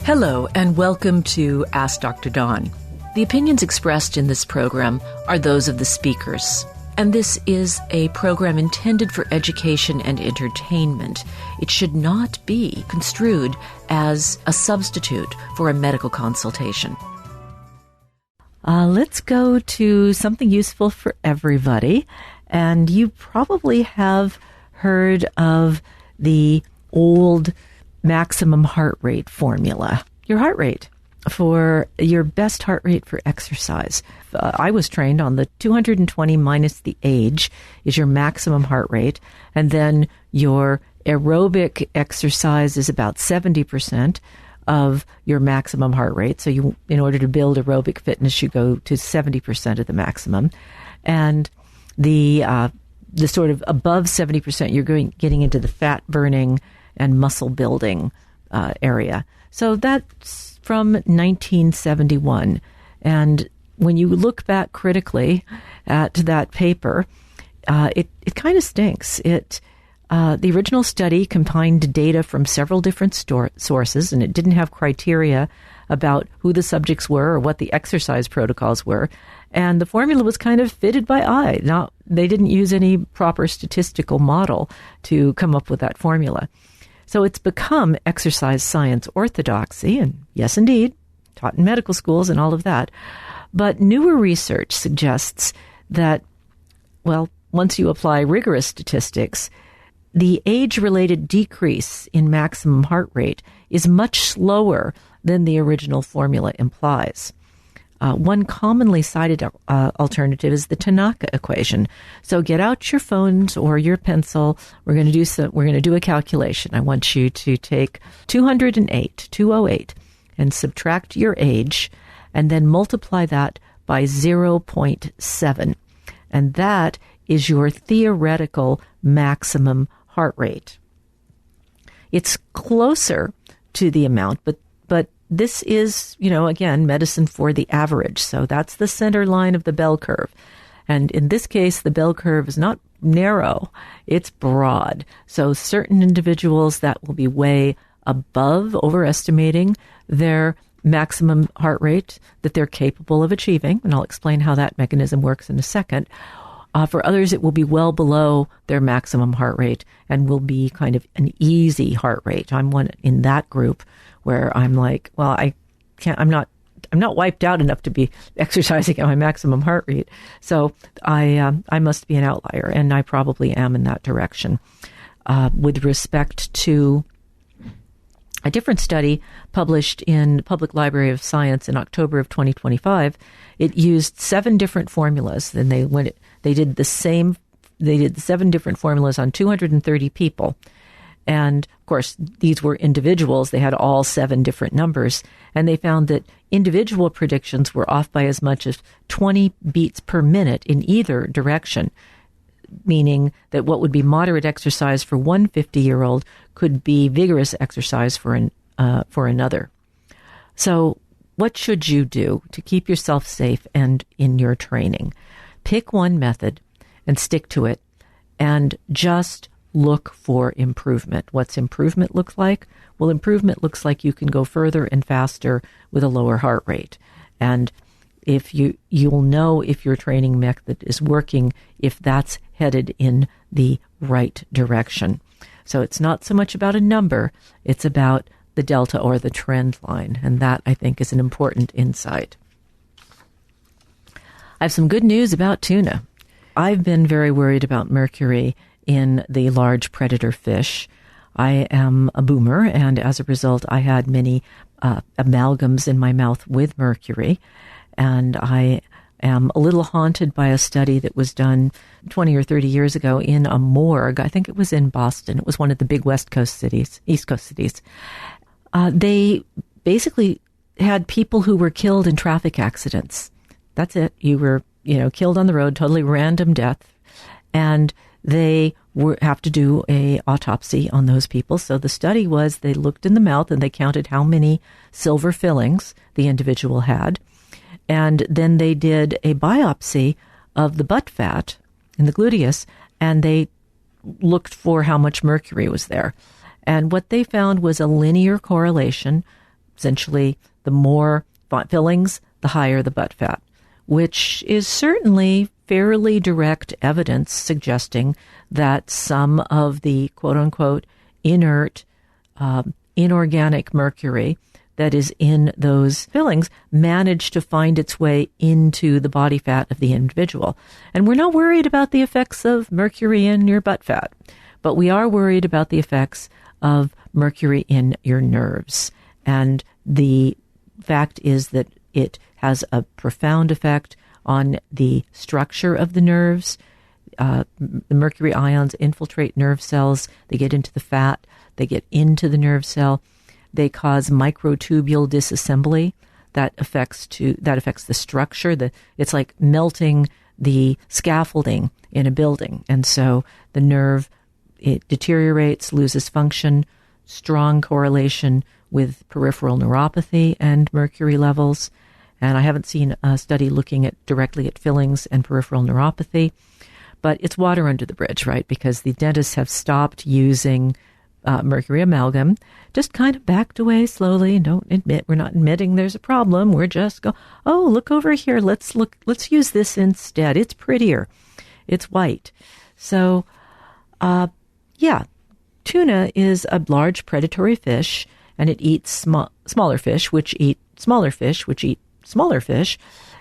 Hello, and welcome to Ask Dr. Dawn. The opinions expressed in this program are those of the speakers, and this is a program intended for education and entertainment. It should not be construed as a substitute for a medical consultation. Let's go to something useful for everybody, and you probably have heard of the old maximum heart rate formula. Your heart rate for your best heart rate for exercise. I was trained on the 220 minus the age is your maximum heart rate, and then your aerobic exercise is about 70% of your maximum heart rate. So you, in order to build aerobic fitness, you go to 70% of the maximum, and the sort of above 70%, you're getting into the fat burning and muscle building area. So that's from 1971. And when you look back critically at that paper, it kind of stinks. The original study combined data from several different sources, and it didn't have criteria about who the subjects were or what the exercise protocols were. And the formula was kind of fitted by eye. They didn't use any proper statistical model to come up with that formula. So it's become exercise science orthodoxy, and yes, indeed, taught in medical schools and all of that. But newer research suggests that, well, once you apply rigorous statistics, the age-related decrease in maximum heart rate is much slower than the original formula implies. One commonly cited alternative is the Tanaka equation. So get out your phones or your pencil. We're going to do a calculation. I want you to take 208, and subtract your age, and then multiply that by 0.7. And that is your theoretical maximum heart rate. It's closer to the amount, but this is, again, medicine for the average. So that's the center line of the bell curve. And in this case, the bell curve is not narrow, it's broad. So certain individuals that will be way above, overestimating their maximum heart rate that they're capable of achieving. And I'll explain how that mechanism works in a second. For others, it will be well below their maximum heart rate and will be kind of an easy heart rate. I'm one in that group where I'm like, well, I'm not wiped out enough to be exercising at my maximum heart rate. So I must be an outlier, and I probably am in that direction. With respect to a different study published in the Public Library of Science in October of 2025, it used 7 different formulas. Then they did the 7 different formulas on 230 people. And of course, these were individuals. They had all 7 different numbers. And they found that individual predictions were off by as much as 20 beats per minute in either direction, meaning that what would be moderate exercise for one 50-year-old could be vigorous exercise for another. So what should you do to keep yourself safe and in your training? Pick one method and stick to it, and just look for improvement. What's improvement look like? Well, improvement looks like you can go further and faster with a lower heart rate. And if you'll know if your training method is working, if that's headed in the right direction. So it's not so much about a number, it's about the delta or the trend line. And that, I think, is an important insight. I have some good news about tuna. I've been very worried about mercury in the large predator fish. I am a boomer, and as a result, I had many amalgams in my mouth with mercury. And I am a little haunted by a study that was done 20 or 30 years ago in a morgue. I think it was in Boston. It was one of the big East Coast cities. They basically had people who were killed in traffic accidents. That's it. You were, killed on the road, totally random death. And they have to do a autopsy on those people. So the study was they looked in the mouth and they counted how many silver fillings the individual had. And then they did a biopsy of the butt fat in the gluteus, and they looked for how much mercury was there. And what they found was a linear correlation, Essentially, the more fillings, the higher the butt fat, which is certainly fairly direct evidence suggesting that some of the quote-unquote inert, inorganic mercury that is in those fillings managed to find its way into the body fat of the individual. And we're not worried about the effects of mercury in your butt fat, but we are worried about the effects of mercury in your nerves. And the fact is that it has a profound effect on the structure of the nerves. The mercury ions infiltrate nerve cells. They get into the fat. They get into the nerve cell. They cause microtubule disassembly that affects the structure. It's like melting the scaffolding in a building. And so the nerve, it deteriorates, loses function, strong correlation with peripheral neuropathy and mercury levels. And I haven't seen a study looking directly at fillings and peripheral neuropathy, but it's water under the bridge, right? Because the dentists have stopped using mercury amalgam, just kind of backed away slowly. We're not admitting there's a problem. We're just look over here. Let's use this instead. It's prettier. It's white. So, tuna is a large predatory fish, and it eats smaller fish, which eat smaller fish, which eat smaller fish.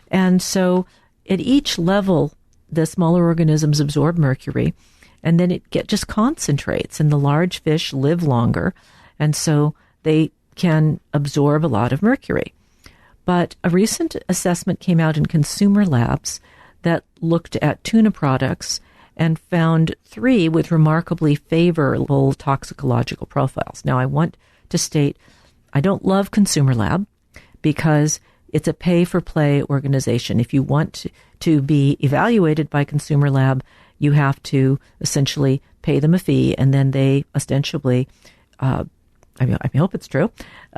And so at each level, the smaller organisms absorb mercury, and then it just concentrates, and the large fish live longer, and so they can absorb a lot of mercury. But a recent assessment came out in ConsumerLabs that looked at tuna products and found 3 with remarkably favorable toxicological profiles. Now, I want to state I don't love ConsumerLab because it's a pay-for-play organization. If you want to be evaluated by ConsumerLab, you have to essentially pay them a fee, and then they ostensibly, I hope it's true,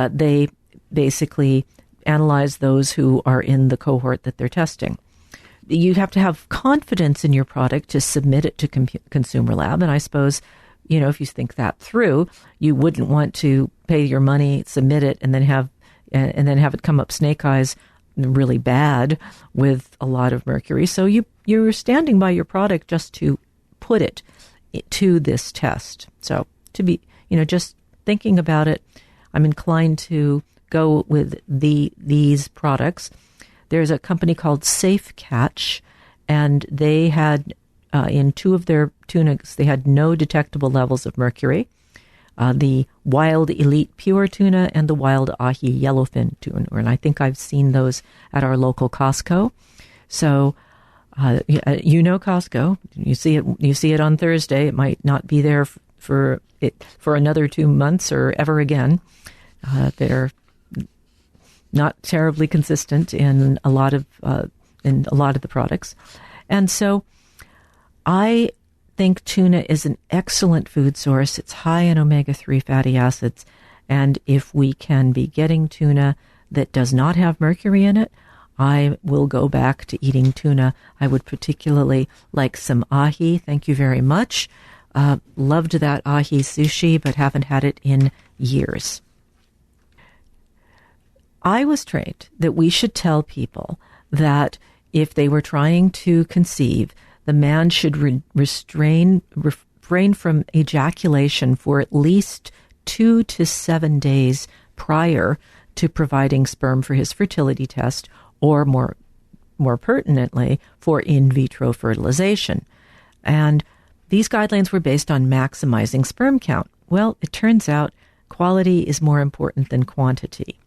they basically analyze those who are in the cohort that they're testing. You have to have confidence in your product to submit it to ConsumerLab, and I suppose, if you think that through, you wouldn't want to pay your money, submit it, and then have it come up snake eyes really bad with a lot of mercury. So you're standing by your product just to put it to this test. So to be, just thinking about it, I'm inclined to go with these products. There's a company called Safe Catch, and they had, in 2 of their tunas, they had no detectable levels of mercury. The Wild Elite Pure Tuna and the Wild Ahi Yellowfin Tuna. And I think I've seen those at our local Costco. So, Costco. You see it on Thursday. It might not be there for another 2 months or ever again. They're not terribly consistent in a lot of the products. And so I think tuna is an excellent food source. It's high in omega-3 fatty acids. And if we can be getting tuna that does not have mercury in it, I will go back to eating tuna. I would particularly like some ahi. Thank you very much. Loved that ahi sushi, but haven't had it in years. I was trained that we should tell people that if they were trying to conceive, the man should refrain from ejaculation for at least 2 to 7 days prior to providing sperm for his fertility test, or more pertinently, for in vitro fertilization. And these guidelines were based on maximizing sperm count. Well, it turns out quality is more important than quantity.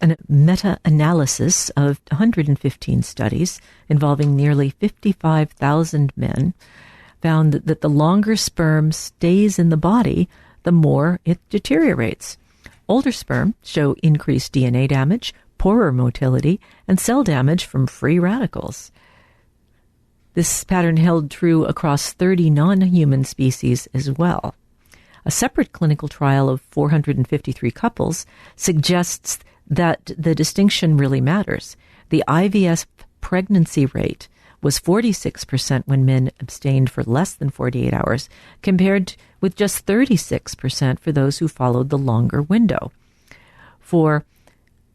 A meta-analysis of 115 studies involving nearly 55,000 men found that the longer sperm stays in the body, the more it deteriorates. Older sperm show increased DNA damage, poorer motility, and cell damage from free radicals. This pattern held true across 30 non-human species as well. A separate clinical trial of 453 couples suggests that the distinction really matters. The IVF pregnancy rate was 46% when men abstained for less than 48 hours, compared with just 36% for those who followed the longer window. For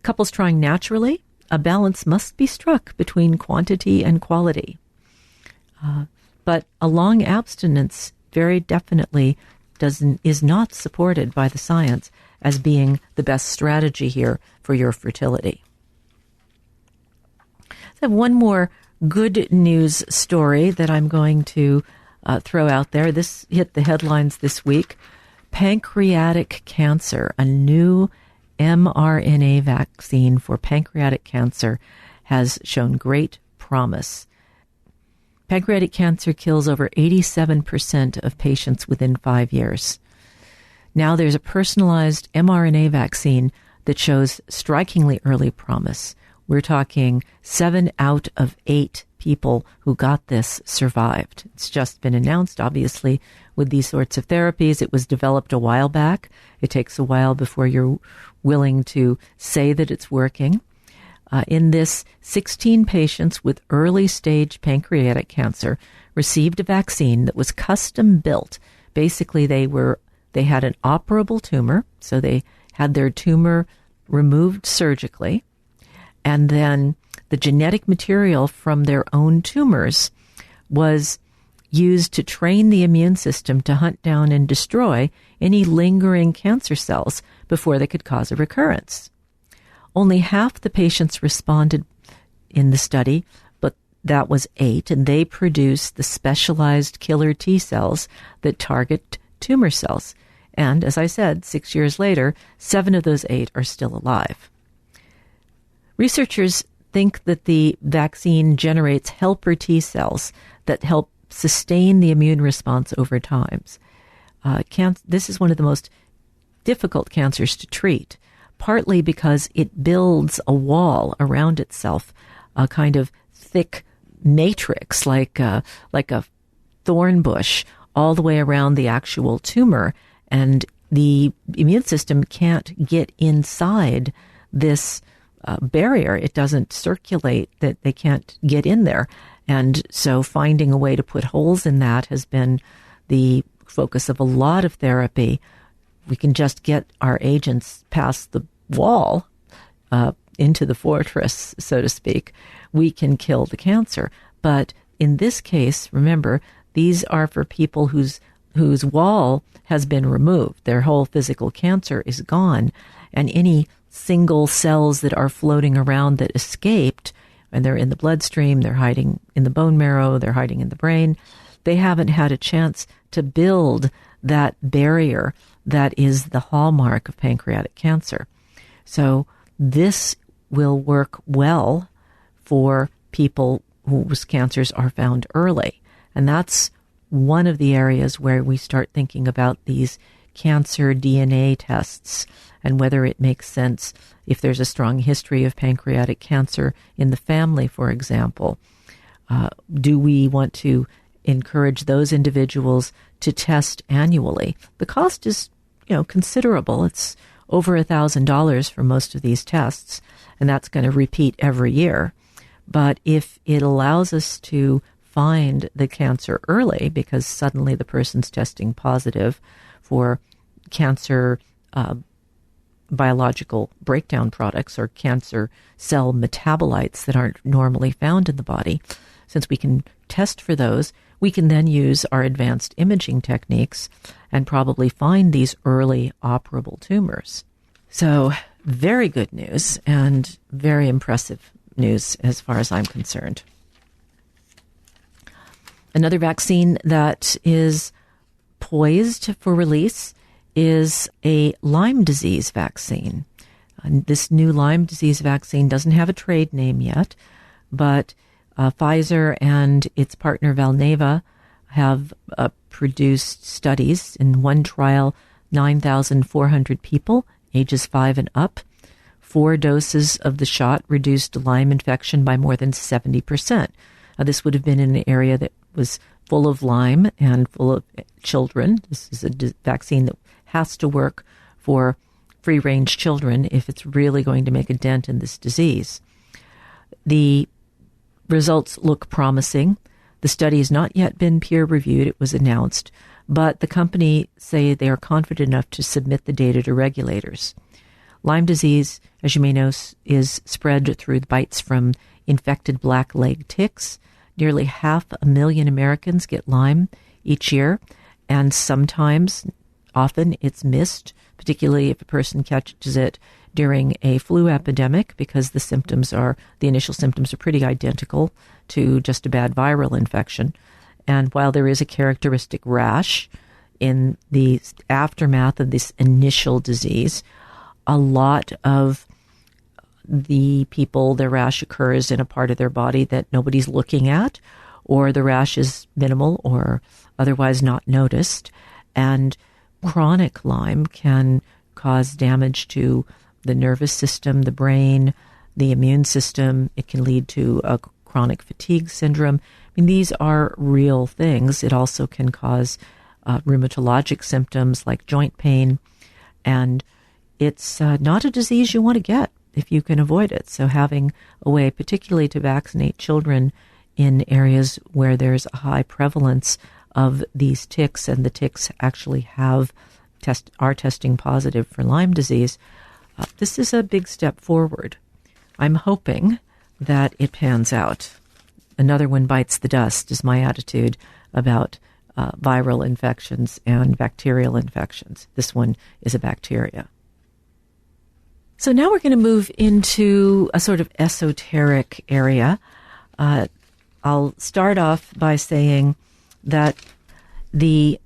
Couples trying naturally, a balance must be struck between quantity and quality. But a long abstinence very definitely is not supported by the science as being the best strategy here for your fertility. I have one more good news story that I'm going to throw out there. This hit the headlines this week. Pancreatic cancer, a new mRNA vaccine for pancreatic cancer, has shown great promise. Pancreatic cancer kills over 87% of patients within 5 years. Now there's a personalized mRNA vaccine that shows strikingly early promise. We're talking 7 out of 8 people who got this survived. It's just been announced, obviously, with these sorts of therapies. It was developed a while back. It takes a while before you're willing to say that it's working. In this, 16 patients with early-stage pancreatic cancer received a vaccine that was custom-built. Basically, they had an operable tumor, so they had their tumor removed surgically, and then the genetic material from their own tumors was used to train the immune system to hunt down and destroy any lingering cancer cells before they could cause a recurrence. Only half the patients responded in the study, but that was 8, and they produced the specialized killer T cells that target tumor cells. And as I said, 6 years later, 7 of those 8 are still alive. Researchers think that the vaccine generates helper T cells that help sustain the immune response over time. This is one of the most difficult cancers to treat, partly because it builds a wall around itself, a kind of thick matrix, like a thorn bush, all the way around the actual tumor, and the immune system can't get inside this barrier. It doesn't circulate, that they can't get in there. And so finding a way to put holes in that has been the focus of a lot of therapy. We can just get our agents past the wall into the fortress, so to speak. We can kill the cancer. But in this case, remember, these are for people whose wall has been removed. Their whole physical cancer is gone, and any single cells that are floating around that escaped, and they're in the bloodstream, they're hiding in the bone marrow, they're hiding in the brain, they haven't had a chance to build that barrier that is the hallmark of pancreatic cancer. So this will work well for people whose cancers are found early. And that's one of the areas where we start thinking about these cancer DNA tests and whether it makes sense if there's a strong history of pancreatic cancer in the family, for example. Do we want to encourage those individuals to test annually? The cost is, considerable. It's over $1,000 for most of these tests, and that's going to repeat every year. But if it allows us to find the cancer early, because suddenly the person's testing positive for cancer biological breakdown products or cancer cell metabolites that aren't normally found in the body, since we can test for those, we can then use our advanced imaging techniques and probably find these early operable tumors. So very good news and very impressive news as far as I'm concerned. Another vaccine that is poised for release is a Lyme disease vaccine. This new Lyme disease vaccine doesn't have a trade name yet, but Pfizer and its partner Valneva have produced studies in one trial, 9,400 people, ages 5 and up. 4 doses of the shot reduced Lyme infection by more than 70%. This would have been in an area that was full of Lyme and full of children. This is a vaccine that has to work for free-range children if it's really going to make a dent in this disease. The results look promising. The study has not yet been peer-reviewed. It was announced, but the company say they are confident enough to submit the data to regulators. Lyme disease, as you may know, is spread through bites from infected black-leg ticks. Nearly 500,000 Americans get Lyme each year, and often it's missed, particularly if a person catches it during a flu epidemic, because the initial symptoms are pretty identical to just a bad viral infection. And while there is a characteristic rash in the aftermath of this initial disease, a lot of the people, their rash occurs in a part of their body that nobody's looking at, or the rash is minimal or otherwise not noticed. And chronic Lyme can cause damage to the nervous system, the brain, the immune system. It can lead to a chronic fatigue syndrome. I mean, these are real things. It also can cause rheumatologic symptoms like joint pain, and it's not a disease you want to get if you can avoid it. So having a way, particularly to vaccinate children in areas where there's a high prevalence of these ticks, and the ticks actually are testing positive for Lyme disease, this is a big step forward. I'm hoping that it pans out. Another one bites the dust is my attitude about viral infections and bacterial infections. This one is a bacteria. So now we're going to move into a sort of esoteric area. I'll start off by saying that the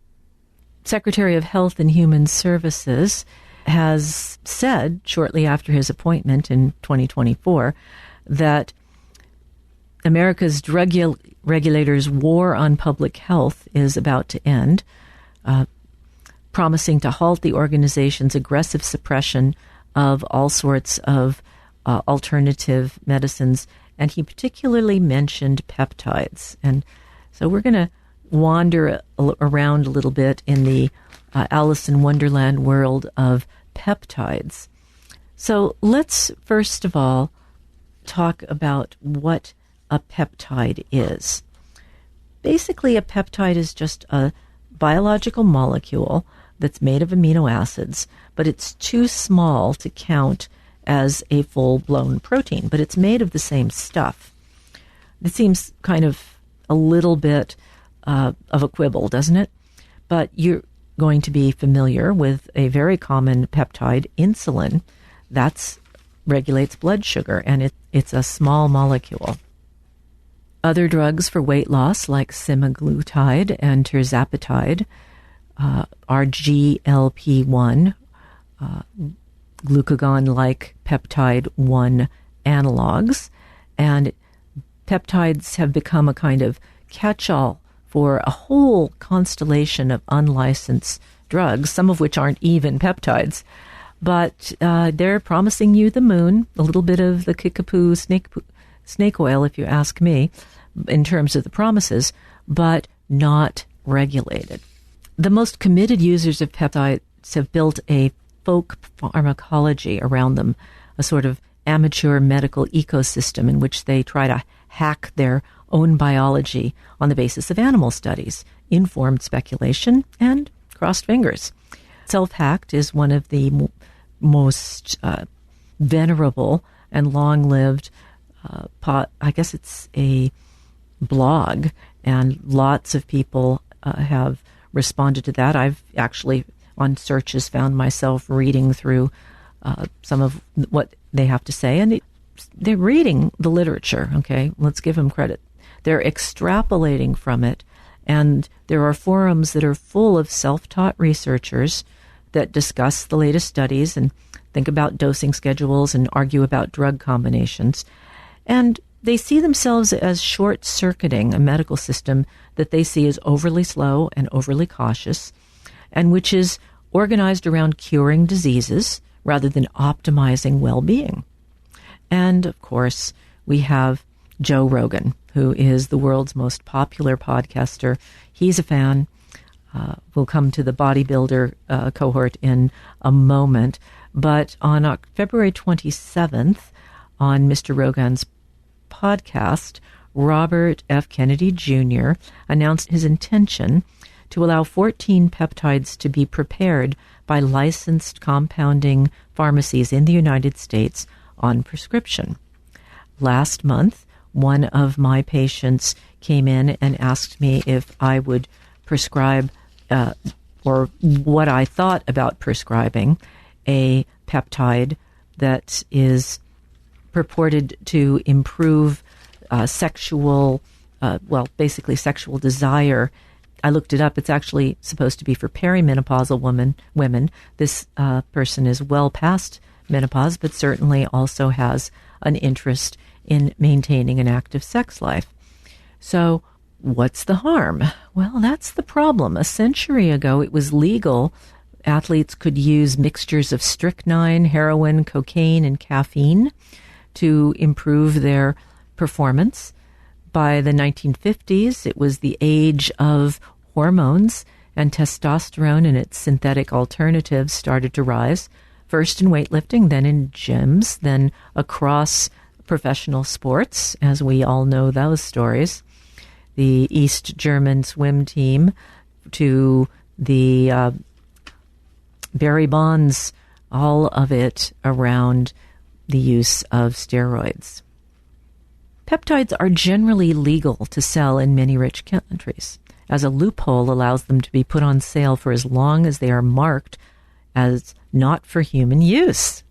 Secretary of Health and Human Services has said shortly after his appointment in 2024 that America's drug regulators' war on public health is about to end, promising to halt the organization's aggressive suppression of all sorts of alternative medicines. And he particularly mentioned peptides. And so we're going to wander around a little bit in the Alice in Wonderland world of peptides. So let's first of all talk about what a peptide is. Basically, a peptide is just a biological molecule that's made of amino acids, but it's too small to count as a full-blown protein, but it's made of the same stuff. It seems kind of a little bit of a quibble, doesn't it? But you're going to be familiar with a very common peptide, insulin. That regulates blood sugar, and it's a small molecule. Other drugs for weight loss, like semaglutide and tirzepatide, are GLP-1, glucagon-like peptide-1 analogs, and peptides have become a kind of catch-all for a whole constellation of unlicensed drugs, some of which aren't even peptides, but they're promising you the moon, a little bit of the kickapoo snake oil, if you ask me, in terms of the promises, but not regulated. The most committed users of peptides have built a folk pharmacology around them, a sort of amateur medical ecosystem in which they try to hack their own biology on the basis of animal studies, informed speculation, and crossed fingers. Self-Hacked is one of the most venerable and long-lived I guess it's a blog, and lots of people have responded to that. I've actually, on searches, found myself reading through some of what they have to say, and they're reading the literature, okay? Let's give them credit. They're extrapolating from it, and there are forums that are full of self-taught researchers that discuss the latest studies and think about dosing schedules and argue about drug combinations. And they see themselves as short-circuiting a medical system that they see as overly slow and overly cautious, and which is organized around curing diseases rather than optimizing well-being. And, of course, we have Joe Rogan, who is the world's most popular podcaster. He's a fan. We'll come to the bodybuilder cohort in a moment. But on February 27th, on Mr. Rogan's podcast, Robert F. Kennedy Jr. announced his intention to allow 14 peptides to be prepared by licensed compounding pharmacies in the United States on prescription. Last month, one of my patients came in and asked me if I would prescribe or what I thought about prescribing a peptide that is purported to improve sexual desire. I looked it up. It's actually supposed to be for perimenopausal women. This person is well past menopause, but certainly also has an interest in maintaining an active sex life. So what's the harm? Well, that's the problem. A century ago, it was legal. Athletes could use mixtures of strychnine, heroin, cocaine, and caffeine to improve their performance. By the 1950s, it was the age of hormones, and testosterone and its synthetic alternatives started to rise, first in weightlifting, then in gyms, then across professional sports, as we all know those stories. The East German swim team to the Barry Bonds, all of it around the use of steroids. Peptides are generally legal to sell in many rich countries, as a loophole allows them to be put on sale for as long as they are marked as not for human use.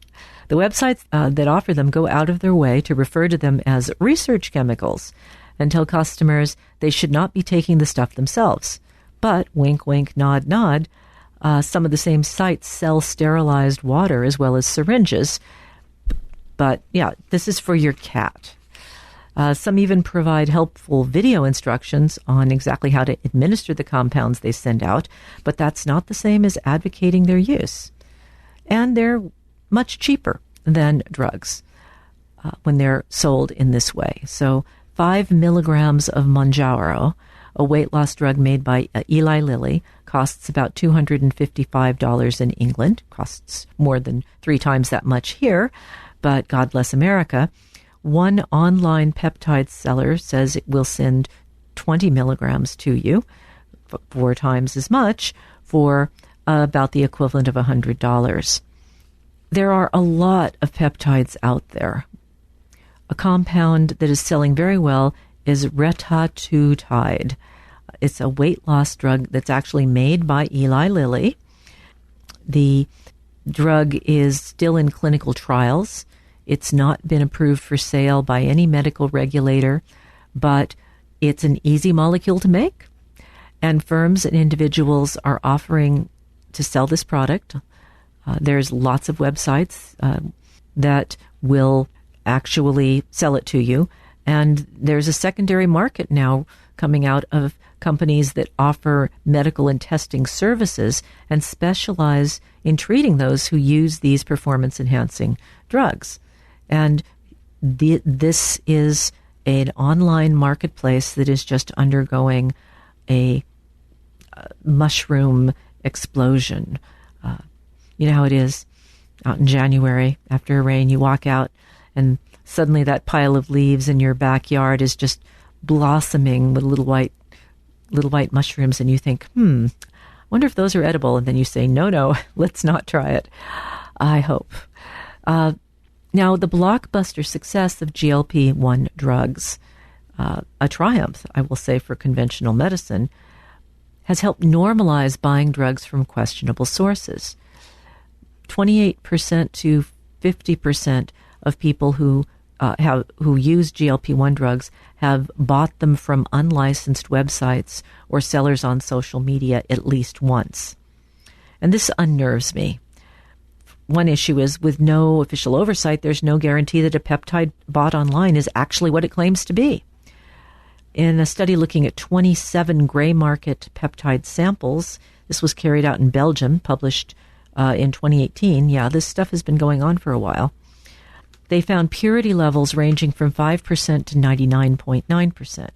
The websites that offer them go out of their way to refer to them as research chemicals and tell customers they should not be taking the stuff themselves. But, wink, wink, nod, nod, some of the same sites sell sterilized water as well as syringes. But, yeah, this is for your cat. Some even provide helpful video instructions on exactly how to administer the compounds they send out, but that's not the same as advocating their use. And they're much cheaper than drugs when they're sold in this way. So 5 milligrams of Mounjaro, a weight loss drug made by Eli Lilly, costs about $255 in England, costs more than 3 times that much here, but God bless America. One online peptide seller says it will send 20 milligrams to you, 4 times as much, for about the equivalent of $100. There are a lot of peptides out there. A compound that is selling very well is Peptide. It's a weight loss drug that's actually made by Eli Lilly. The drug is still in clinical trials. It's not been approved for sale by any medical regulator, but it's an easy molecule to make. And firms and individuals are offering to sell this product. There's lots of websites that will actually sell it to you. And there's a secondary market now coming out of companies that offer medical and testing services and specialize in treating those who use these performance-enhancing drugs. And this is an online marketplace that is just undergoing a mushroom explosion. You know how it is out in January after a rain. You walk out and suddenly that pile of leaves in your backyard is just blossoming with little white mushrooms, and you think, wonder if those are edible. And then you say, no, let's not try it. I hope. Now, the blockbuster success of GLP-1 drugs, a triumph, I will say, for conventional medicine, has helped normalize buying drugs from questionable sources. 28% to 50% of people who use GLP-1 drugs have bought them from unlicensed websites or sellers on social media at least once. And this unnerves me. One issue is, with no official oversight, there's no guarantee that a peptide bought online is actually what it claims to be. In a study looking at 27 gray market peptide samples, this was carried out in Belgium, published in 2018. Yeah, this stuff has been going on for a while. They found purity levels ranging from 5% to 99.9%.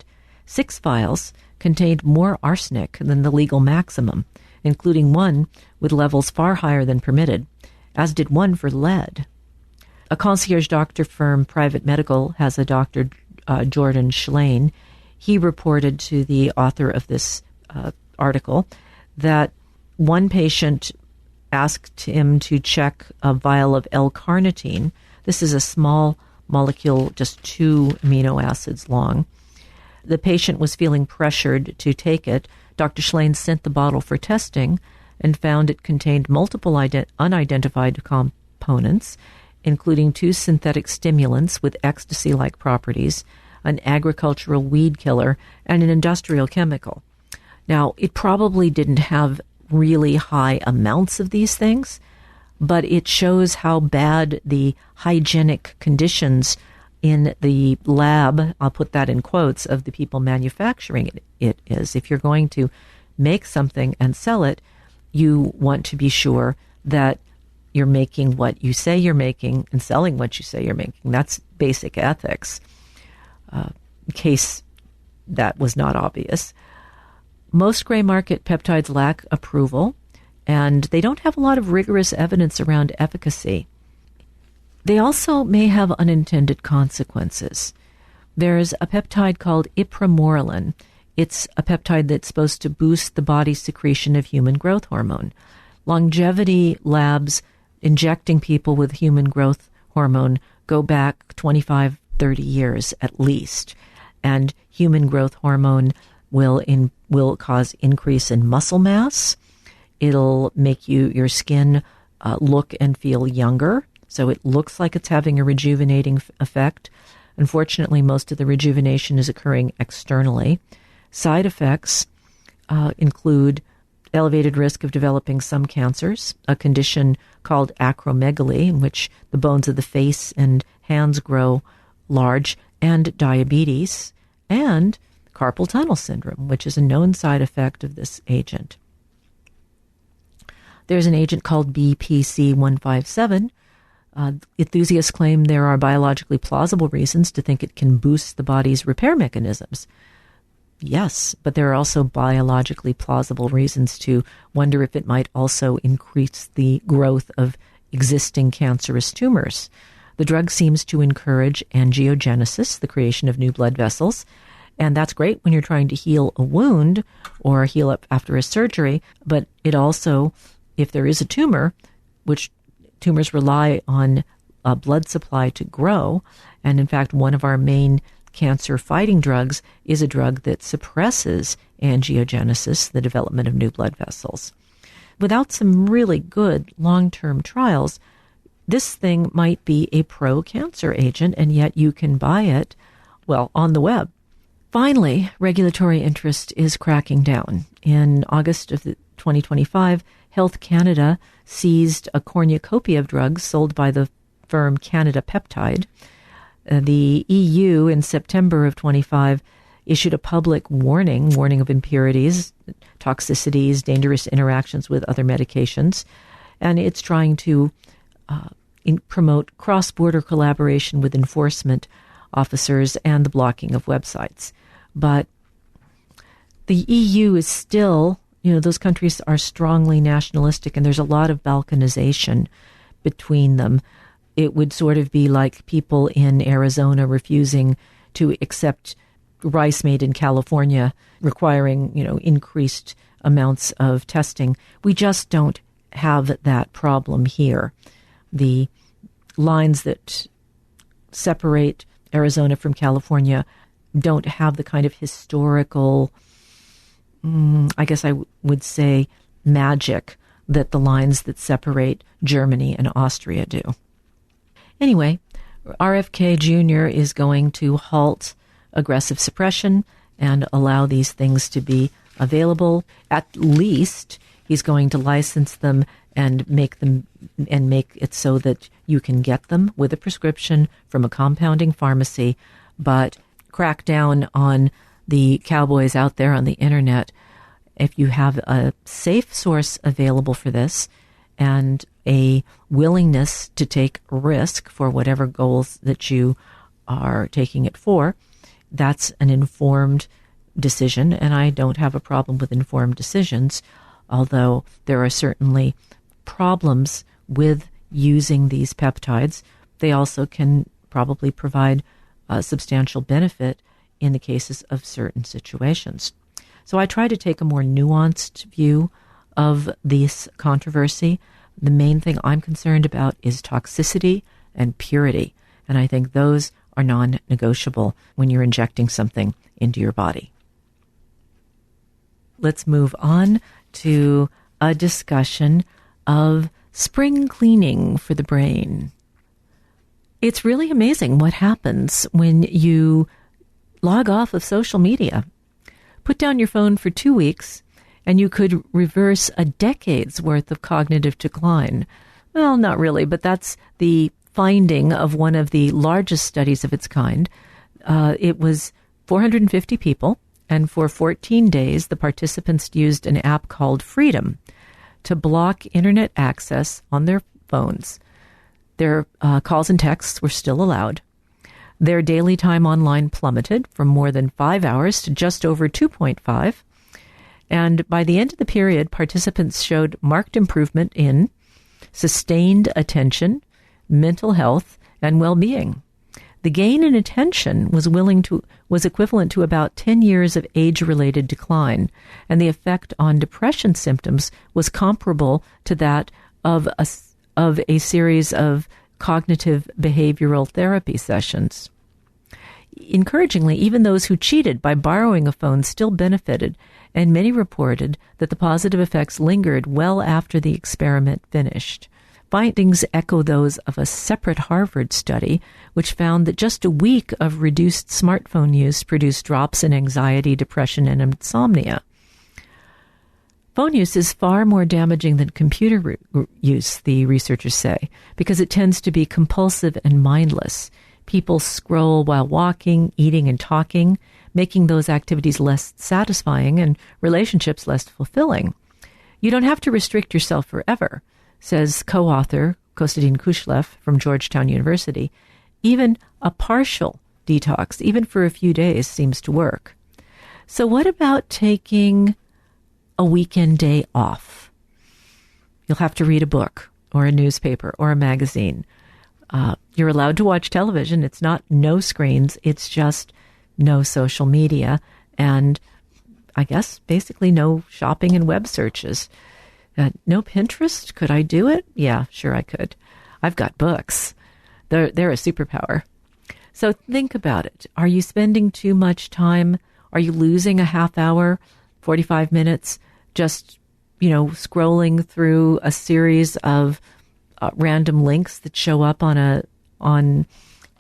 6 vials contained more arsenic than the legal maximum, including one with levels far higher than permitted, as did one for lead. A concierge doctor firm, Private Medical, has a Dr. Jordan Schlein. He reported to the author of this article that one patient asked him to check a vial of L-carnitine. This is a small molecule, just 2 amino acids long. The patient was feeling pressured to take it. Dr. Schlane sent the bottle for testing and found it contained multiple unidentified components, including 2 synthetic stimulants with ecstasy-like properties, an agricultural weed killer, and an industrial chemical. Now, it probably didn't have really high amounts of these things, but it shows how bad the hygienic conditions in the lab, I'll put that in quotes, of the people manufacturing it is. If you're going to make something and sell it, you want to be sure that you're making what you say you're making and selling what you say you're making. That's basic ethics. In case that was not obvious. Most gray market peptides lack approval, and they don't have a lot of rigorous evidence around efficacy. They also may have unintended consequences. There's a peptide called ipramorelin. It's a peptide that's supposed to boost the body's secretion of human growth hormone. Longevity labs injecting people with human growth hormone go back 25, 30 years at least. And human growth hormone will cause increase in muscle mass. It'll make your skin look and feel younger. So it looks like it's having a rejuvenating effect. Unfortunately, most of the rejuvenation is occurring externally. Side effects include elevated risk of developing some cancers, a condition called acromegaly, in which the bones of the face and hands grow large, and diabetes, and carpal tunnel syndrome, which is a known side effect of this agent. There's an agent called BPC-157. Enthusiasts claim there are biologically plausible reasons to think it can boost the body's repair mechanisms. Yes, but there are also biologically plausible reasons to wonder if it might also increase the growth of existing cancerous tumors. The drug seems to encourage angiogenesis, the creation of new blood vessels, and that's great when you're trying to heal a wound or heal up after a surgery, but it also, if there is a tumor, which tumors rely on a blood supply to grow, and in fact one of our main cancer-fighting drugs is a drug that suppresses angiogenesis, the development of new blood vessels. Without some really good long-term trials, this thing might be a pro-cancer agent, and yet you can buy it, well, on the web. Finally, regulatory interest is cracking down. In August of 2025, Health Canada seized a cornucopia of drugs sold by the firm Canada Peptide. The EU in September of 25 issued a public warning of impurities, toxicities, dangerous interactions with other medications, and it's trying to promote cross-border collaboration with enforcement officers and the blocking of websites. But the EU is still, those countries are strongly nationalistic, and there's a lot of balkanization between them. It would sort of be like people in Arizona refusing to accept rice made in California, requiring, increased amounts of testing. We just don't have that problem here. The lines that separate Arizona from California don't have the kind of historical, I guess I would say, magic that the lines that separate Germany and Austria do. Anyway, RFK Jr. is going to halt aggressive suppression and allow these things to be available. At least he's going to license them and make it so that you can get them with a prescription from a compounding pharmacy, but crack down on the cowboys out there on the internet. If you have a safe source available for this and a willingness to take risk for whatever goals that you are taking it for, that's an informed decision, and I don't have a problem with informed decisions, although there are certainly problems with using these peptides. They also can probably provide a substantial benefit in the cases of certain situations. So I try to take a more nuanced view of this controversy. The main thing I'm concerned about is toxicity and purity. And I think those are non-negotiable when you're injecting something into your body. Let's move on to a discussion of spring cleaning for the brain. It's really amazing what happens when you log off of social media. Put down your phone for 2 weeks, and you could reverse a decade's worth of cognitive decline. Well, not really, but that's the finding of one of the largest studies of its kind. It was 450 people, and for 14 days, the participants used an app called Freedom to block internet access on their phones. Their calls and texts were still allowed. Their daily time online plummeted from more than 5 hours to just over 2.5. And by the end of the period, participants showed marked improvement in sustained attention, mental health, and well-being. The gain in attention was equivalent to about 10 years of age-related decline, and the effect on depression symptoms was comparable to that of a series of cognitive behavioral therapy sessions. Encouragingly, even those who cheated by borrowing a phone still benefited, and many reported that the positive effects lingered well after the experiment finished. Findings echo those of a separate Harvard study, which found that just a week of reduced smartphone use produced drops in anxiety, depression, and insomnia. Phone use is far more damaging than computer use, the researchers say, because it tends to be compulsive and mindless. People scroll while walking, eating, and talking, making those activities less satisfying and relationships less fulfilling. You don't have to restrict yourself forever, says co-author Kostadin Kushlev from Georgetown University. Even a partial detox, even for a few days, seems to work. So what about taking a weekend day off? You'll have to read a book or a newspaper or a magazine. You're allowed to watch television. It's not no screens. It's just no social media and, I guess, basically no shopping and web searches. No Pinterest? Could I do it? Yeah, sure I could. I've got books. They're a superpower. So think about it. Are you spending too much time? Are you losing a half hour, 45 minutes, just, scrolling through a series of random links that show up on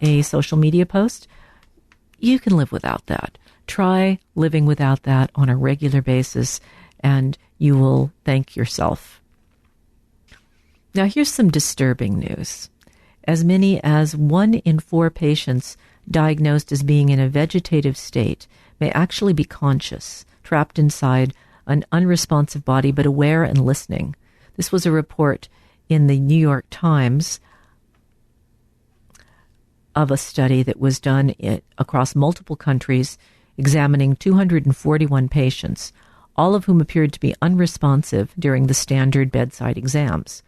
a social media post? You can live without that. Try living without that on a regular basis, and you will thank yourself. Now, here's some disturbing news. As many as 1 in 4 patients diagnosed as being in a vegetative state may actually be conscious, trapped inside an unresponsive body, but aware and listening. This was a report in the New York Times of a study that was done across multiple countries, examining 241 patients, all of whom appeared to be unresponsive during the standard bedside exams.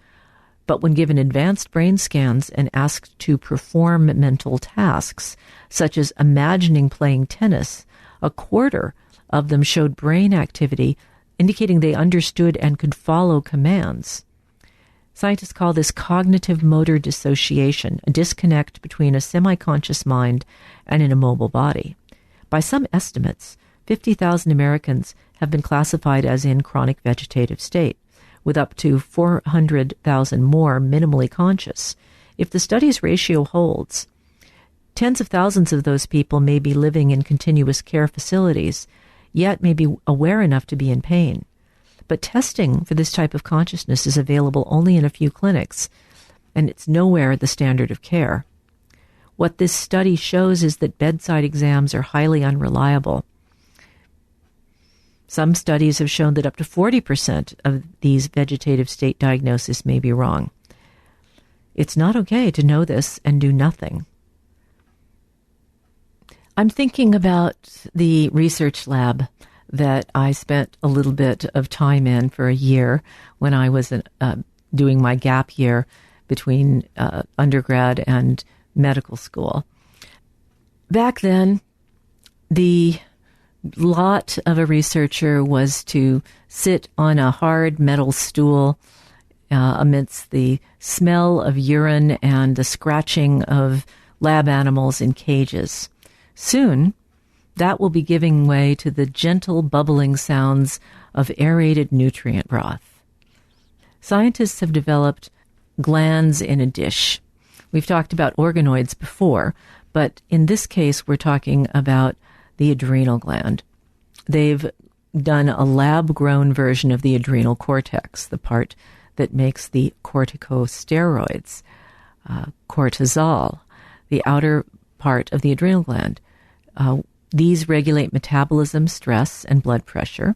But when given advanced brain scans and asked to perform mental tasks, such as imagining playing tennis, a quarter of them showed brain activity, indicating they understood and could follow commands. Scientists call this cognitive motor dissociation, a disconnect between a semi-conscious mind and an immobile body. By some estimates, 50,000 Americans have been classified as in chronic vegetative state, with up to 400,000 more minimally conscious. If the study's ratio holds, tens of thousands of those people may be living in continuous care facilities, yet may be aware enough to be in pain. But testing for this type of consciousness is available only in a few clinics, and it's nowhere the standard of care. What this study shows is that bedside exams are highly unreliable. Some studies have shown that up to 40% of these vegetative state diagnoses may be wrong. It's not okay to know this and do nothing. I'm thinking about the research lab that I spent a little bit of time in for a year when I was doing my gap year between undergrad and medical school. Back then, the lot of a researcher was to sit on a hard metal stool amidst the smell of urine and the scratching of lab animals in cages. Soon, that will be giving way to the gentle bubbling sounds of aerated nutrient broth. Scientists have developed glands in a dish. We've talked about organoids before, but in this case, we're talking about the adrenal gland. They've done a lab-grown version of the adrenal cortex, the part that makes the corticosteroids, cortisol, the outer part of the adrenal gland. These regulate metabolism, stress, and blood pressure.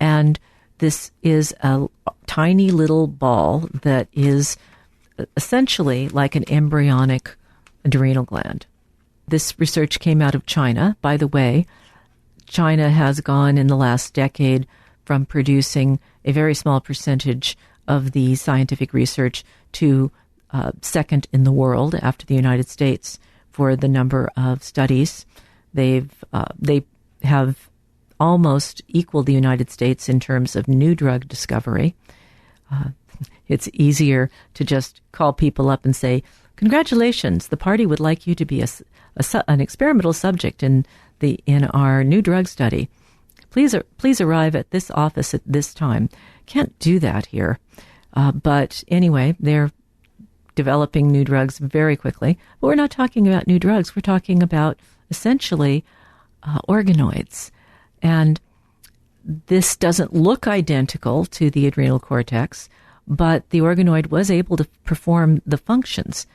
And this is a tiny little ball that is essentially like an embryonic adrenal gland. This research came out of China. By the way, China has gone in the last decade from producing a very small percentage of the scientific research to second in the world after the United States for the number of studies. They have almost equaled the United States in terms of new drug discovery. It's easier to just call people up and say, "Congratulations, the party would like you to be an experimental subject in our new drug study. Please arrive at this office at this time." Can't do that here. But anyway, they're developing new drugs very quickly. But we're not talking about new drugs. We're talking about essentially organoids. And this doesn't look identical to the adrenal cortex, but the organoid was able to perform the functions.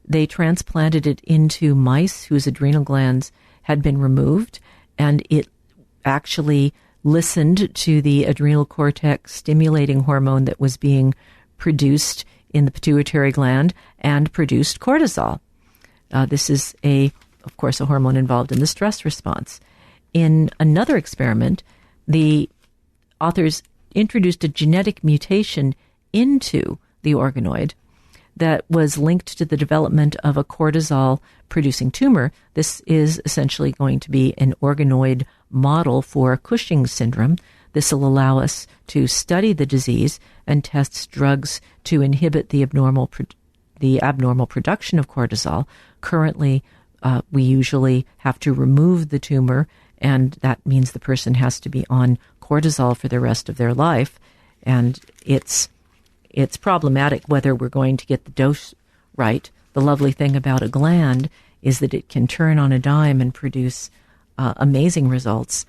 They transplanted it into mice whose adrenal glands had been removed, and it actually listened to the adrenal cortex stimulating hormone that was being produced in the pituitary gland and produced cortisol. This is, of course, a hormone involved in the stress response. In another experiment, the authors introduced a genetic mutation into the organoid that was linked to the development of a cortisol-producing tumor. This is essentially going to be an organoid model for Cushing's syndrome. This will allow us to study the disease and test drugs to inhibit the abnormal production of cortisol. Currently, we usually have to remove the tumor, and that means the person has to be on cortisol for the rest of their life. And it's problematic whether we're going to get the dose right. The lovely thing about a gland is that it can turn on a dime and produce amazing results.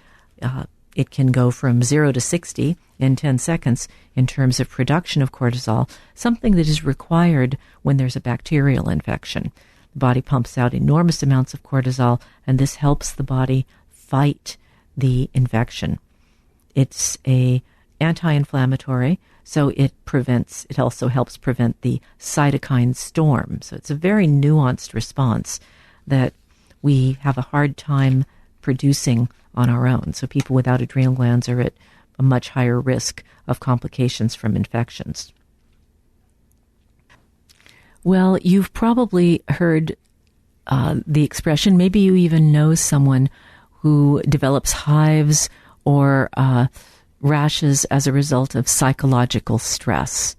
It can go from 0 to 60 in 10 seconds in terms of production of cortisol, something that is required when there's a bacterial infection. The body pumps out enormous amounts of cortisol, and this helps the body fight the infection. It's a anti-inflammatory, so it also helps prevent the cytokine storm. So it's a very nuanced response that we have a hard time producing on our own. So people without adrenal glands are at a much higher risk of complications from infections. Well, you've probably heard the expression, maybe you even know someone who develops hives or rashes as a result of psychological stress.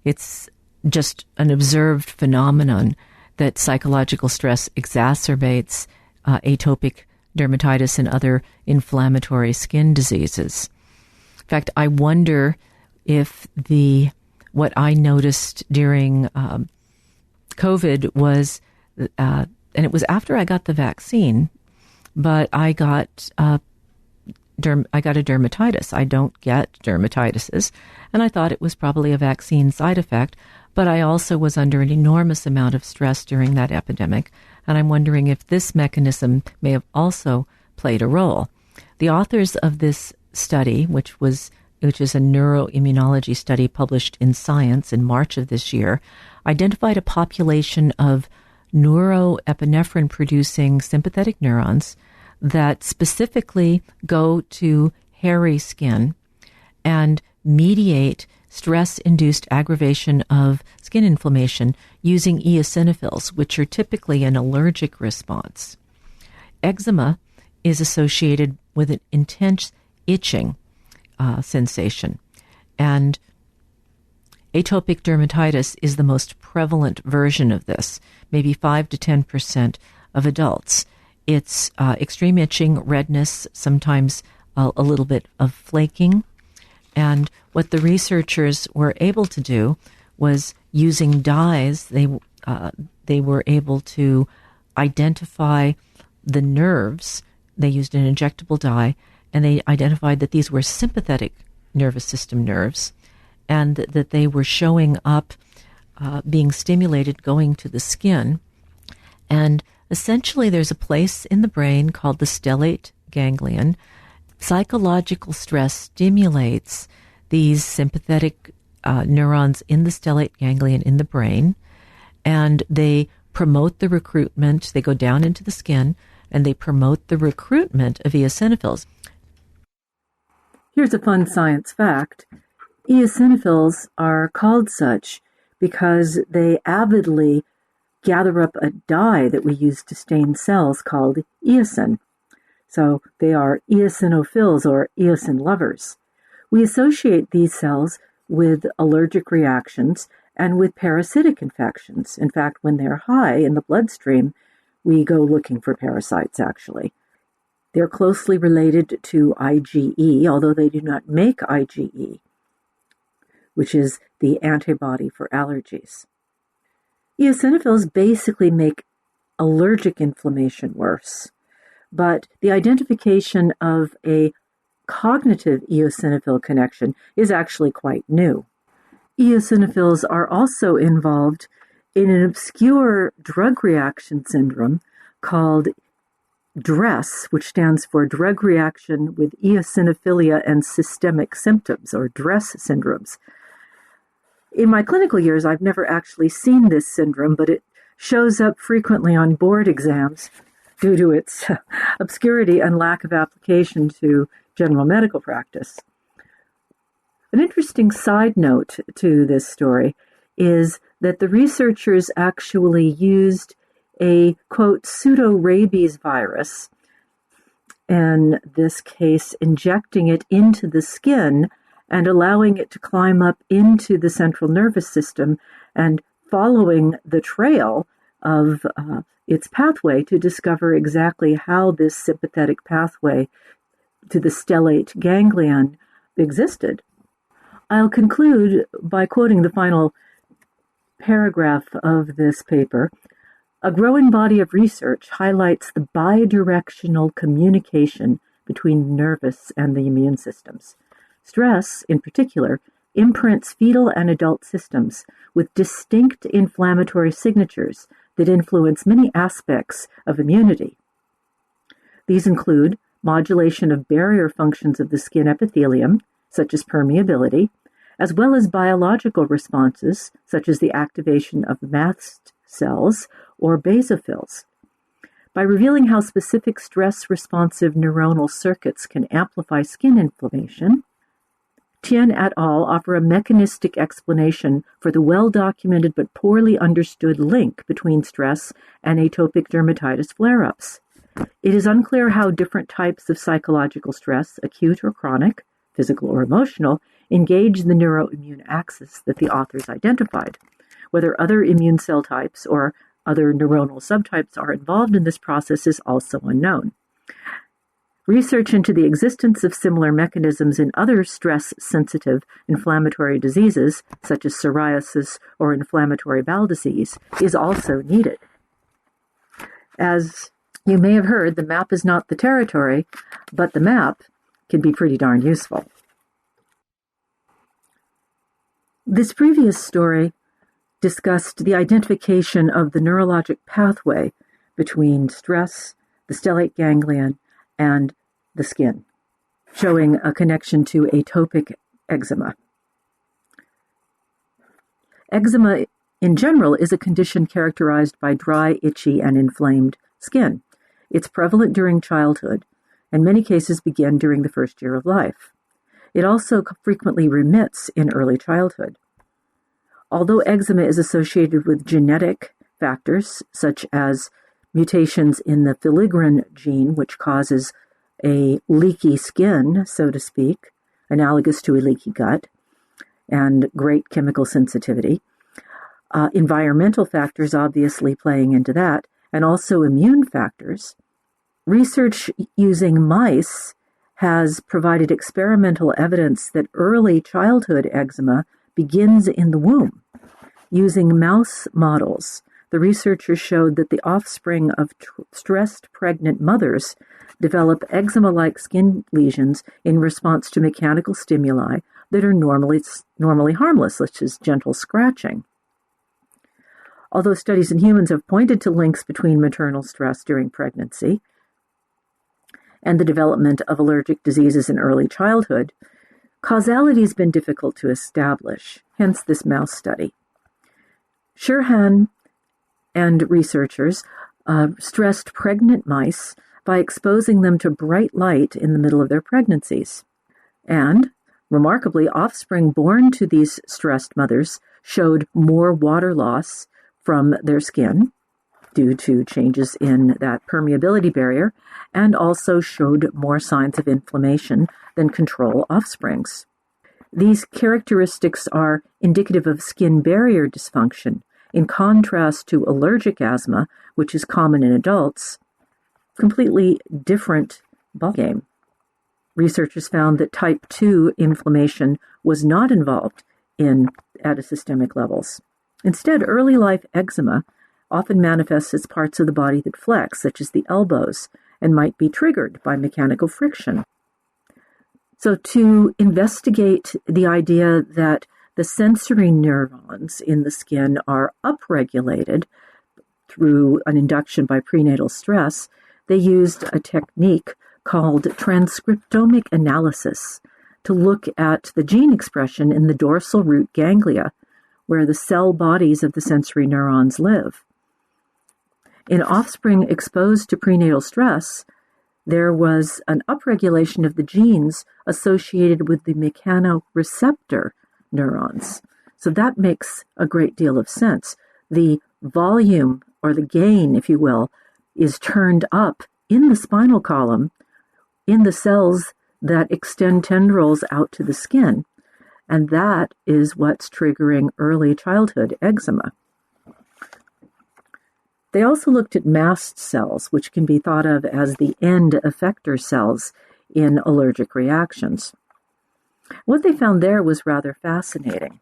It's just an observed phenomenon that psychological stress exacerbates atopic dermatitis and other inflammatory skin diseases. In fact, I wonder if what I noticed during COVID was, and it was after I got the vaccine, but I got a dermatitis. I don't get dermatitises, and I thought it was probably a vaccine side effect, but I also was under an enormous amount of stress during that epidemic, and I'm wondering if this mechanism may have also played a role. The authors of this study, which is a neuroimmunology study published in Science in March of this year, identified a population of neuroepinephrine-producing sympathetic neurons that specifically go to hairy skin and mediate stress-induced aggravation of skin inflammation using eosinophils, which are typically an allergic response. Eczema is associated with an intense itching sensation. And atopic dermatitis is the most prevalent version of this, maybe 5 to 10% of adults. It's extreme itching, redness, sometimes a little bit of flaking. And what the researchers were able to do was, using dyes, they were able to identify the nerves. They used an injectable dye, and they identified that these were sympathetic nervous system nerves, and that they were showing up, being stimulated, going to the skin. And essentially there's a place in the brain called the stellate ganglion. Psychological stress stimulates these sympathetic neurons in the stellate ganglion in the brain, and they promote the recruitment. They go down into the skin, and they promote the recruitment of eosinophils. Here's a fun science fact. Eosinophils are called such because they avidly gather up a dye that we use to stain cells called eosin. So they are eosinophils or eosin lovers. We associate these cells with allergic reactions and with parasitic infections. In fact, when they're high in the bloodstream, we go looking for parasites, actually. They're closely related to IgE, although they do not make IgE, which is the antibody for allergies. Eosinophils basically make allergic inflammation worse, but the identification of a cognitive eosinophil connection is actually quite new. Eosinophils are also involved in an obscure drug reaction syndrome called DRESS, which stands for Drug Reaction with Eosinophilia and Systemic Symptoms, or DRESS syndromes. In my clinical years, I've never actually seen this syndrome, but it shows up frequently on board exams due to its obscurity and lack of application to general medical practice. An interesting side note to this story is that the researchers actually used a, quote, pseudo-rabies virus, in this case injecting it into the skin and allowing it to climb up into the central nervous system and following the trail of its pathway to discover exactly how this sympathetic pathway to the stellate ganglion existed. I'll conclude by quoting the final paragraph of this paper. A growing body of research highlights the bidirectional communication between nervous and the immune systems. Stress, in particular, imprints fetal and adult systems with distinct inflammatory signatures that influence many aspects of immunity. These include modulation of barrier functions of the skin epithelium, such as permeability, as well as biological responses, such as the activation of mast cells or basophils. By revealing how specific stress-responsive neuronal circuits can amplify skin inflammation, Tien et al. Offer a mechanistic explanation for the well-documented but poorly understood link between stress and atopic dermatitis flare-ups. It is unclear how different types of psychological stress, acute or chronic, physical or emotional, engage the neuroimmune axis that the authors identified. Whether other immune cell types or other neuronal subtypes are involved in this process is also unknown. Research into the existence of similar mechanisms in other stress-sensitive inflammatory diseases, such as psoriasis or inflammatory bowel disease, is also needed. As you may have heard, the map is not the territory, but the map can be pretty darn useful. This previous story discussed the identification of the neurologic pathway between stress, the stellate ganglion, and the skin, showing a connection to atopic eczema. Eczema, in general, is a condition characterized by dry, itchy, and inflamed skin. It's prevalent during childhood, and many cases begin during the first year of life. It also frequently remits in early childhood. Although eczema is associated with genetic factors, such as mutations in the filigran gene, which causes a leaky skin, so to speak, analogous to a leaky gut, and great chemical sensitivity. Environmental factors obviously playing into that, and also immune factors. Research using mice has provided experimental evidence that early childhood eczema begins in the womb. Using mouse models, the researchers showed that the offspring of stressed pregnant mothers develop eczema-like skin lesions in response to mechanical stimuli that are normally harmless, such as gentle scratching. Although studies in humans have pointed to links between maternal stress during pregnancy and the development of allergic diseases in early childhood, causality has been difficult to establish, hence this mouse study. Shirhan and researchers stressed pregnant mice by exposing them to bright light in the middle of their pregnancies. And, remarkably, offspring born to these stressed mothers showed more water loss from their skin due to changes in that permeability barrier, and also showed more signs of inflammation than control offsprings. These characteristics are indicative of skin barrier dysfunction, in contrast to allergic asthma, which is common in adults. Completely different ballgame. Researchers found that type 2 inflammation was not involved at systemic levels. Instead, early life eczema often manifests as parts of the body that flex, such as the elbows, and might be triggered by mechanical friction. So to investigate the idea that the sensory neurons in the skin are upregulated through an induction by prenatal stress, they used a technique called transcriptomic analysis to look at the gene expression in the dorsal root ganglia, where the cell bodies of the sensory neurons live. In offspring exposed to prenatal stress, there was an upregulation of the genes associated with the mechanoreceptor neurons. So that makes a great deal of sense. The volume, or the gain, if you will, is turned up in the spinal column in the cells that extend tendrils out to the skin. And that is what's triggering early childhood eczema. They also looked at mast cells, which can be thought of as the end effector cells in allergic reactions. What they found there was rather fascinating.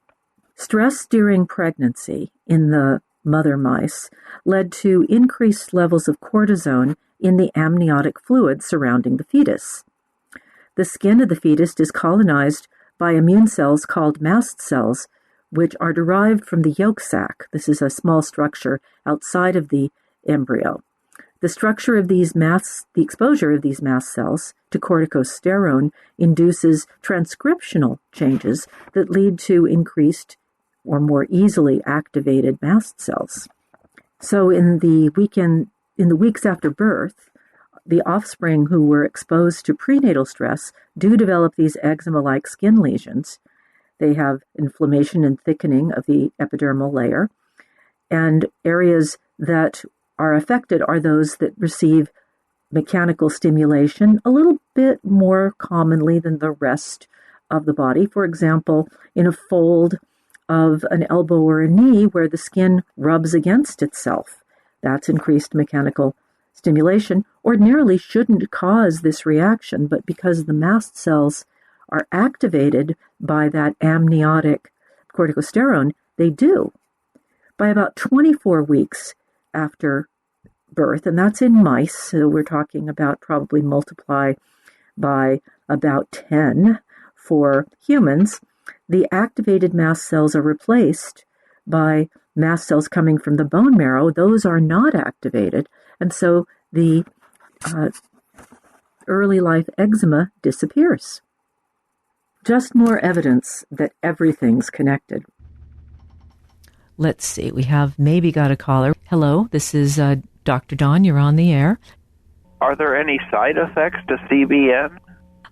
Stress during pregnancy in the mother mice led to increased levels of cortisone in the amniotic fluid surrounding the fetus. The skin of the fetus is colonized by immune cells called mast cells, which are derived from the yolk sac. This is a small structure outside of the embryo. The structure of these the exposure of these mast cells to corticosterone induces transcriptional changes that lead to increased or more easily activated mast cells. So in the weeks after birth, the offspring who were exposed to prenatal stress do develop these eczema-like skin lesions. They have inflammation and thickening of the epidermal layer, and areas that are affected are those that receive mechanical stimulation a little bit more commonly than the rest of the body. For example, in a fold of an elbow or a knee where the skin rubs against itself. That's increased mechanical stimulation. Ordinarily shouldn't cause this reaction, but because the mast cells are activated by that amniotic corticosterone, they do. By about 24 weeks after birth, and that's in mice, so we're talking about probably multiply by about 10 for humans, the activated mast cells are replaced by mast cells coming from the bone marrow. Those are not activated, and so the early life eczema disappears. Just more evidence that everything's connected. Let's see, we have maybe got a caller. Hello, this is Dr. Dawn, you're on the air. Are there any side effects to CBN?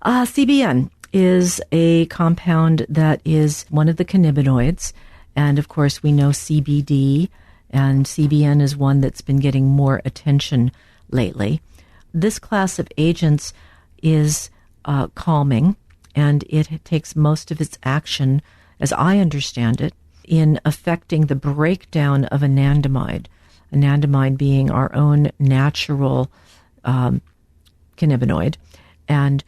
CBN is a compound that is one of the cannabinoids, and of course we know CBD and CBN is one that's been getting more attention lately. This class of agents is calming, and it takes most of its action, as I understand it, in affecting the breakdown of anandamide being our own natural cannabinoid, and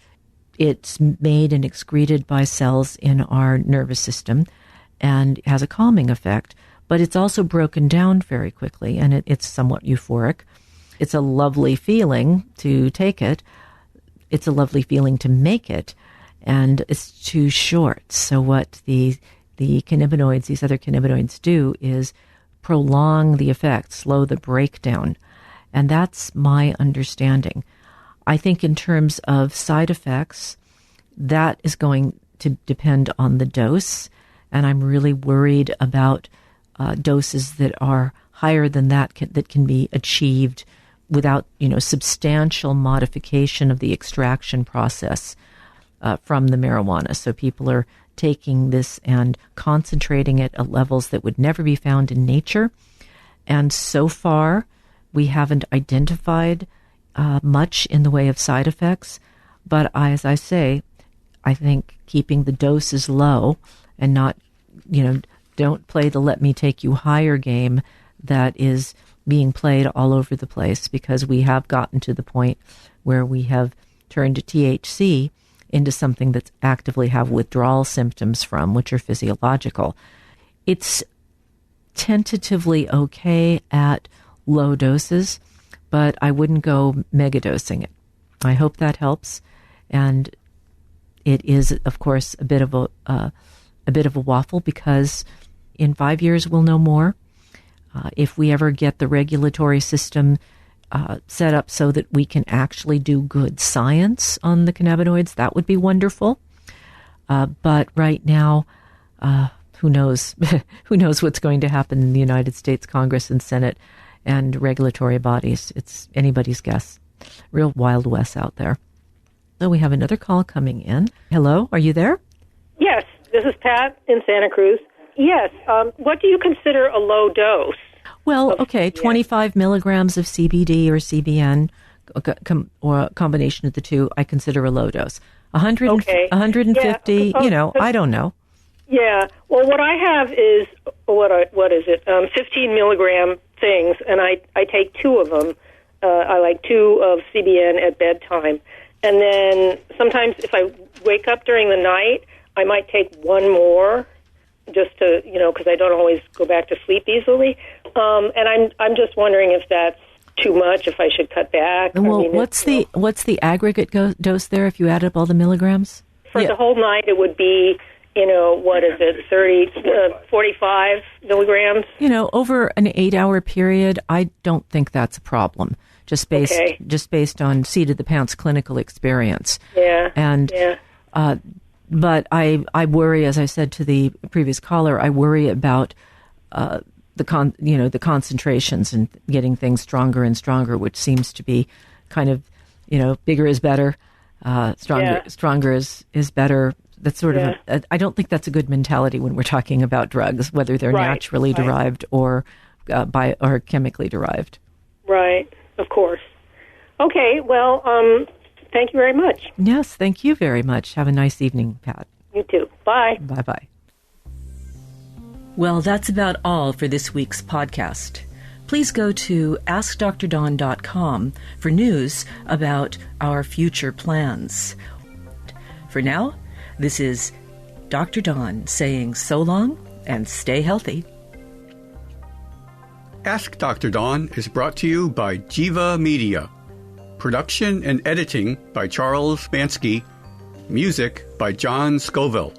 it's made and excreted by cells in our nervous system and has a calming effect, but it's also broken down very quickly, and it's somewhat euphoric. It's a lovely feeling to take it. It's a lovely feeling to make it, and it's too short. So what the cannabinoids, these other cannabinoids do is prolong the effect, slow the breakdown. And that's my understanding. I think in terms of side effects, that is going to depend on the dose. And I'm really worried about doses that are higher than that that can be achieved without, substantial modification of the extraction process from the marijuana. So people are taking this and concentrating it at levels that would never be found in nature. And so far, we haven't identified much in the way of side effects. But as I say, I think keeping the doses low and not, don't play the let me take you higher game that is being played all over the place, because we have gotten to the point where we have turned THC into something that actively have withdrawal symptoms from, which are physiological. It's tentatively okay at low doses, but I wouldn't go megadosing it. I hope that helps. And it is, of course, a bit of a waffle, because in 5 years we'll know more. If we ever get the regulatory system set up so that we can actually do good science on the cannabinoids, that would be wonderful. But right now, who knows? Who knows what's going to happen in the United States Congress and Senate and regulatory bodies? It's anybody's guess. Real Wild West out there. So we have another call coming in. Hello, are you there? Yes, this is Pat in Santa Cruz. Yes, what do you consider a low dose? Well, okay, 25 milligrams of CBD or CBN, or a combination of the two, I consider a low dose. 150, yeah. I don't know. Yeah, well, what I have is, what is it, 15 milligram things, and I take two of them. I like two of CBN at bedtime. And then sometimes if I wake up during the night, I might take one more, just to, because I don't always go back to sleep easily. And I'm just wondering if that's too much, if I should cut back. Well, what's the aggregate dose there if you add up all the milligrams? For the whole night, it would be, 45 milligrams. Over an 8-hour period, I don't think that's a problem. Just based on seat of the pants clinical experience. Yeah. And but I worry, as I said to the previous caller, I worry about the concentrations and getting things stronger and stronger, which seems to be kind of, bigger is better, stronger is better. That's sort of I don't think that's a good mentality when we're talking about drugs, whether they're naturally derived or or chemically derived. Right, of course. Okay, well, thank you very much. Yes, thank you very much. Have a nice evening, Pat. You too. Bye. Bye-bye. Well, that's about all for this week's podcast. Please go to AskDrDawn.com for news about our future plans. For now, this is Dr. Dawn saying so long and stay healthy. Ask Dr. Dawn is brought to you by Jiva Media. Production and editing by Charles Bansky. Music by John Scoville.